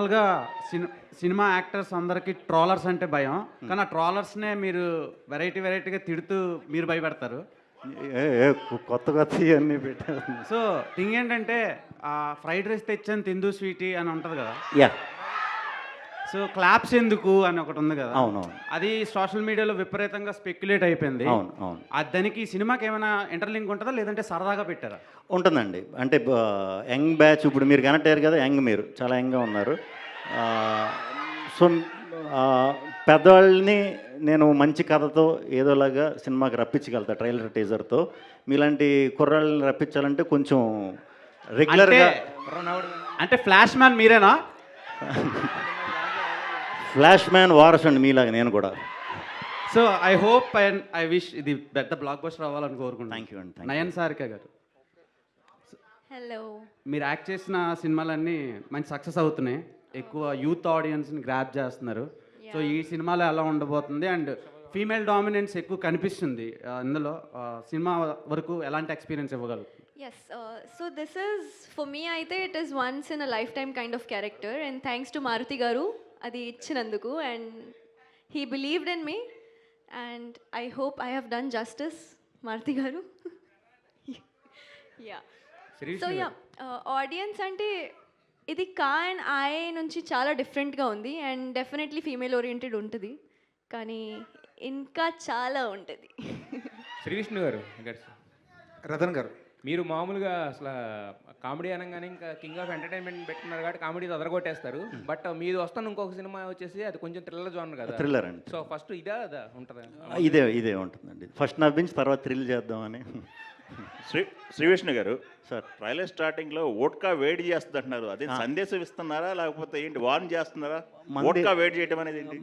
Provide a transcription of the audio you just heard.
నార్మల్గా cinema actors అందరికీ trollers అంటే భయం, కానీ ఆ ట్రోలర్స్నే మీరు వెరైటీగా తిడుతూ మీరు భయపెడతారు. కొత్త కొత్త ఇవన్నీ పెట్టారు. సో థింగ్ ఏంటంటే ఫ్రైడ్ రైస్ తెచ్చాను తిందు స్వీటీ అని ఉంటుంది కదా. యా, సో క్లాప్స్ ఎందుకు అని ఒకటి ఉంది కదా. అవునవును. అది సోషల్ మీడియాలో విపరీతంగా స్పెక్యులేట్ అయిపోయింది. అవును అవును దానికి ఈ సినిమాకి ఏమైనా ఇంటర్లింక్ ఉంటుందా, లేదంటే సరదాగా పెట్టారా? ఉంటుందండి. అంటే యంగ్ బ్యాచ్, ఇప్పుడు మీరు కనెక్ట్ అయ్యారు కదా, యంగ్, మీరు చాలా యంగ్గా ఉన్నారు. సో పెద్దవాళ్ళని నేను మంచి కథతో ఏదోలాగా సినిమాకి రప్పించగలుగుతా ట్రైలర్ టీజర్తో. మీలాంటి కుర్రాళ్ళని రప్పించాలంటే కొంచెం రెగ్యులర్గా. అంటే ఫ్లాష్ మ్యాన్ మీరేనా? ఫ్లాష్ మ్యాన్ వారస్ అండి మీలాగా నేను కూడా. So I hope and I wish ఇది పెద్ద బ్లాక్ బస్టర్ అవ్వాలని కోరుకుంటాను. థ్యాంక్ యూ అండి. నయన్ సారిక గారు, హలో. మీరు యాక్ట్ చేసిన సినిమాలన్నీ మంచి సక్సెస్ అవుతున్నాయి, ఎక్కువ యూత్ ఆడియన్స్ని గ్రాప్ చేస్తున్నారు. సో ఈ సినిమాలో ఎలా ఉండబోతుంది, అండ్ ఫీమేల్ డామినెన్స్ ఎక్కువ కనిపిస్తుంది ఇందులో, సినిమా వరకు ఎలాంటి ఎక్స్పీరియన్స్ ఇవ్వగలరు? Yes, so this is, for me అయితే it is once in a lifetime kind of character, and thanks to Maruti garu అది ఇచ్చినందుకు, and he believed in me, and I hope I have done justice, Maruti garu. Yeah. So yeah, audience అంటే ఇది కా and I నుంచి చాలా డిఫరెంట్గా ఉంది, and definitely female oriented ఉంటుంది, కానీ ఇంకా చాలా ఉంటుంది. శ్రీవిష్ణు గారు, రతన్ గారు, మీరు మామూలుగా అసలు కామెడీ అనగానే ఇంకా కింగ్ ఆఫ్ ఎంటర్టైన్మెంట్ పెట్టుకున్నారు కాబట్టి కామెడీ అదరగొట్టేస్తారు. బట్ మీరు వస్తాను ఇంకొక సినిమా వచ్చేసి అది కొంచెం థ్రిల్లర్ జోనర్ కదా. థ్రిల్లర్ అండి. సో ఫస్ట్ ఇదా అదా ఉంటుందా? ఇదే ఉంటుందండి. ఫస్ట్ నవ్వించి తర్వాత థ్రిల్ చేద్దామని. శ్రీవిష్ణు గారు సార్, ట్రైలర్ స్టార్టింగ్ లో ఓట్కా వేడి చేస్తుంది అంటున్నారు, అదే సందేశం ఇస్తున్నారా లేకపోతే ఏంటి, వార్న్ చేస్తున్నారా? ఓట్కా వేడి చేయడం అనేది ఏంటి?